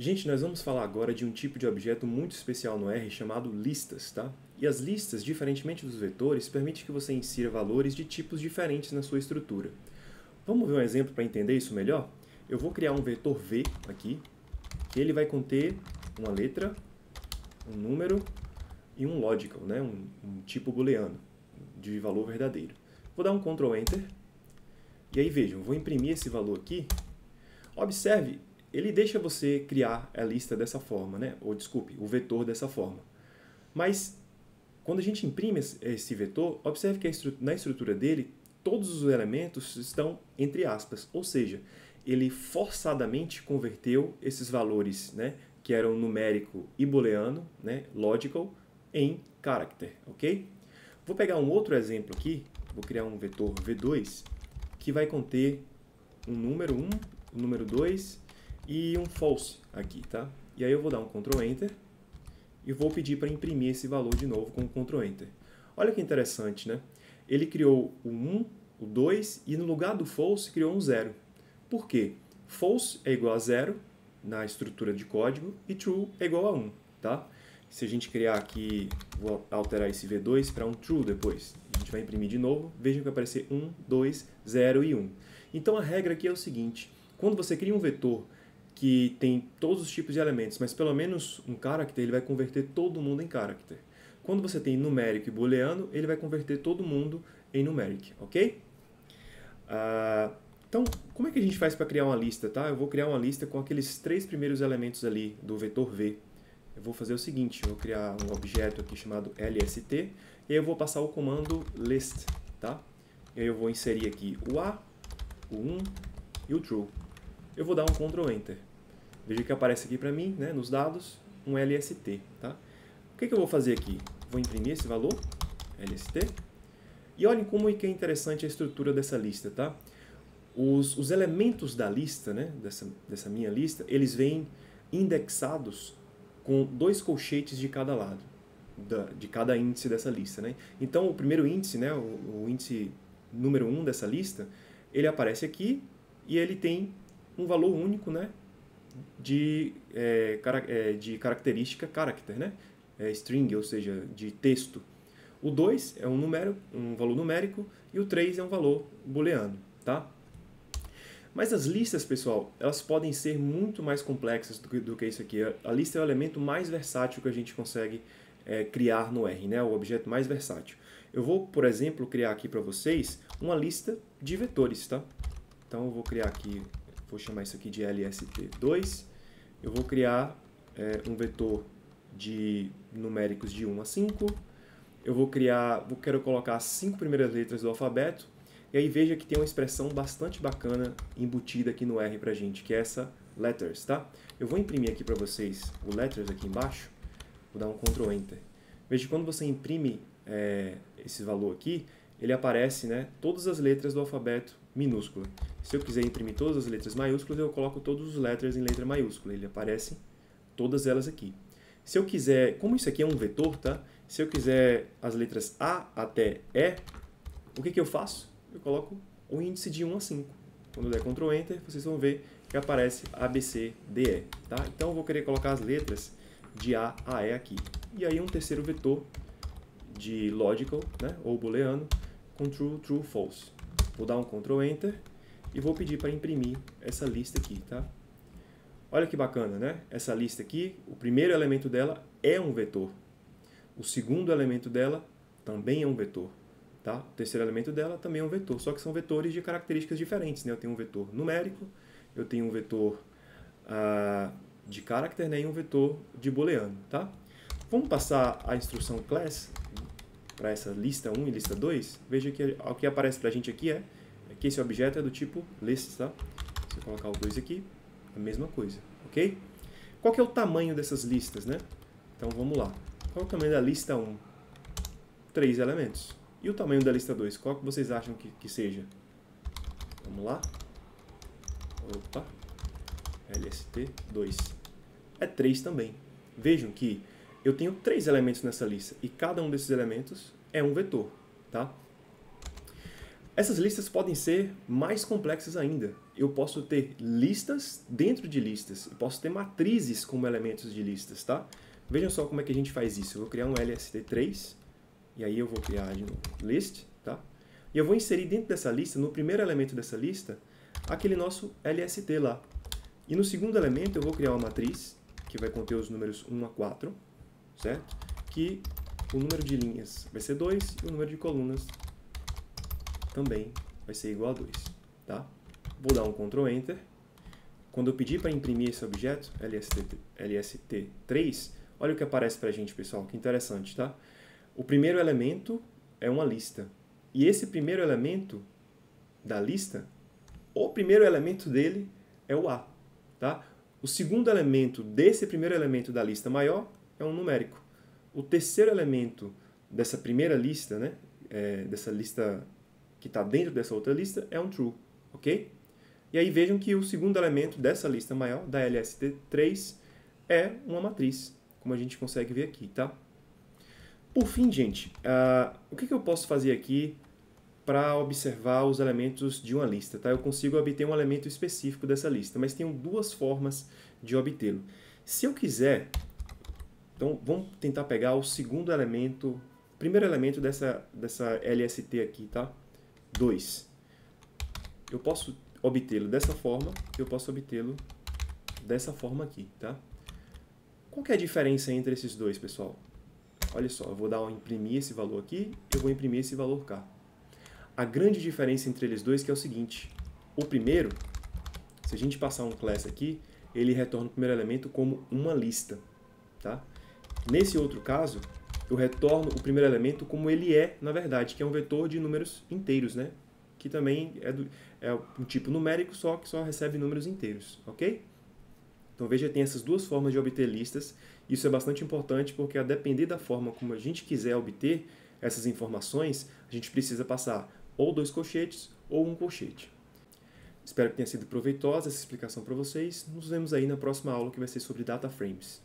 Gente, nós vamos falar agora de um tipo de objeto muito especial no R chamado listas, tá? E as listas, diferentemente dos vetores, permitem que você insira valores de tipos diferentes na sua estrutura. Vamos ver um exemplo para entender isso melhor? Eu vou criar um vetor V aqui, que ele vai conter uma letra, um número e um logical, né? um tipo booleano de valor verdadeiro. Vou dar um Ctrl Enter, e aí vejam, vou imprimir esse valor aqui. Observe, ele deixa você criar a lista dessa forma, né? Ou desculpe, o vetor dessa forma. Mas quando a gente imprime esse vetor, observe que na estrutura dele, todos os elementos estão entre aspas, ou seja, ele forçadamente converteu esses valores, né, que eram numérico e booleano, né, logical, em character, ok? Vou pegar um outro exemplo aqui, vou criar um vetor V2, que vai conter um número 1, um número 2 e um false aqui, tá? E aí eu vou dar um Ctrl Enter e vou pedir para imprimir esse valor de novo com o Ctrl Enter. Olha que interessante, né? Ele criou o 1, o 2 e no lugar do false criou um 0. Por quê? False é igual a 0 na estrutura de código e true é igual a 1, tá? Se a gente criar aqui, vou alterar esse V2 para um true depois. A gente vai imprimir de novo, vejam que vai aparecer 1, 2, 0 e 1. Então a regra aqui é o seguinte, quando você cria um vetor que tem todos os tipos de elementos, mas pelo menos um character, ele vai converter todo mundo em character. Quando você tem numérico e booleano, ele vai converter todo mundo em numeric, ok? Então, como é que a gente faz para criar uma lista, tá? Eu vou criar uma lista com aqueles 3 primeiros elementos ali do vetor V. Eu vou fazer o seguinte, eu vou criar um objeto aqui chamado lst, e aí eu vou passar o comando list, tá? E aí eu vou inserir aqui o A, o 1 e o true. Eu vou dar um Ctrl Enter. Veja que aparece aqui para mim, né, nos dados, um LST. Tá? O que eu vou fazer aqui? Vou imprimir esse valor, LST, e olhem como é interessante a estrutura dessa lista. Tá? Os elementos da lista, né, dessa minha lista, eles vêm indexados com 2 colchetes de cada lado, de cada índice dessa lista. Né? Então, o primeiro índice, né, o índice número 1 dessa lista, ele aparece aqui e ele tem um valor único, né, de característica character, né, string, ou seja, de texto. O 2 é um valor numérico e o 3 é um valor booleano, tá? Mas as listas, pessoal, elas podem ser muito mais complexas do que isso aqui. A lista é o elemento mais versátil que a gente consegue criar no R, né, o objeto mais versátil. Eu vou, por exemplo, criar aqui para vocês uma lista de vetores, tá? Então eu vou criar aqui, vou chamar isso aqui de lst2. Eu vou criar um vetor de numéricos de 1 a 5. Quero colocar as 5 primeiras letras do alfabeto. E aí veja que tem uma expressão bastante bacana embutida aqui no R pra gente, que é essa letters, tá? Eu vou imprimir aqui para vocês o letters aqui embaixo. Vou dar um Ctrl Enter. Veja que quando você imprime esse valor aqui, ele aparece, né, todas as letras do alfabeto minúscula. Se eu quiser imprimir todas as letras maiúsculas, eu coloco todos os letters em letra maiúscula. Ele aparece todas elas aqui. Se eu quiser, como isso aqui é um vetor, tá? Se eu quiser as letras A até E, o que eu faço? Eu coloco o índice de 1 a 5. Quando eu der Ctrl Enter, vocês vão ver que aparece A, B, C, D, E. Tá? Então eu vou querer colocar as letras de A a E aqui. E aí um terceiro vetor de logical, né, ou booleano, com true, true, false. Vou dar um Ctrl Enter e vou pedir para imprimir essa lista aqui, tá? Olha que bacana, né? Essa lista aqui, o primeiro elemento dela é um vetor. O segundo elemento dela também é um vetor, tá? O terceiro elemento dela também é um vetor, só que são vetores de características diferentes, né? Eu tenho um vetor numérico, eu tenho um vetor de character, né, e um vetor de booleano, tá? Vamos passar a instrução class para essa lista 1 e lista 2, veja que o que aparece para a gente aqui é que esse objeto é do tipo list, tá? Se eu colocar o 2 aqui, a mesma coisa, ok? Qual que é o tamanho dessas listas, né? Então vamos lá. Qual é o tamanho da lista 1? 3 elementos. E o tamanho da lista 2? Qual que vocês acham que seja? Vamos lá. Opa. LST2. É 3 também. Vejam que eu tenho 3 elementos nessa lista e cada um desses elementos é um vetor, tá? Essas listas podem ser mais complexas ainda. eu posso ter listas dentro de listas. Eu posso ter matrizes como elementos de listas, tá? Vejam só como é que a gente faz isso. Eu vou criar um LST3, e aí eu vou criar de novo list, tá? E eu vou inserir dentro dessa lista, no primeiro elemento dessa lista, aquele nosso LST lá. E no segundo elemento eu vou criar uma matriz, que vai conter os números 1 a 4, certo? Que o número de linhas vai ser 2 e o número de colunas também vai ser igual a 2, tá? Vou dar um Ctrl Enter. Quando eu pedir para imprimir esse objeto, LST3, olha o que aparece para a gente, pessoal, que interessante, tá? O primeiro elemento é uma lista. E esse primeiro elemento da lista, o primeiro elemento dele é o A, tá? O segundo elemento desse primeiro elemento da lista maior é um numérico. O terceiro elemento dessa primeira lista, né, dessa lista que está dentro dessa outra lista, é um true, ok? E aí vejam que o segundo elemento dessa lista maior, da LST3, é uma matriz, como a gente consegue ver aqui, tá? Por fim, gente, o que eu posso fazer aqui para observar os elementos de uma lista, tá? Eu consigo obter um elemento específico dessa lista, mas tenho duas formas de obtê-lo. Se eu quiser, então vamos tentar pegar o segundo elemento, primeiro elemento dessa LST aqui, tá? 2. Eu posso obtê-lo dessa forma, eu posso obtê-lo dessa forma aqui, tá? Qual que é a diferença entre esses dois, pessoal? Olha só, eu vou imprimir esse valor aqui, eu vou imprimir esse valor cá. A grande diferença entre eles dois é que é o seguinte: o primeiro, se a gente passar um class aqui, ele retorna o primeiro elemento como uma lista, tá? Nesse outro caso, eu retorno o primeiro elemento como ele é, na verdade, que é um vetor de números inteiros, né? Que também é um tipo numérico, só que só recebe números inteiros, ok? Então veja, tem essas duas formas de obter listas. Isso é bastante importante porque, a depender da forma como a gente quiser obter essas informações, a gente precisa passar ou 2 colchetes ou um colchete. Espero que tenha sido proveitosa essa explicação para vocês. Nos vemos aí na próxima aula, que vai ser sobre data frames.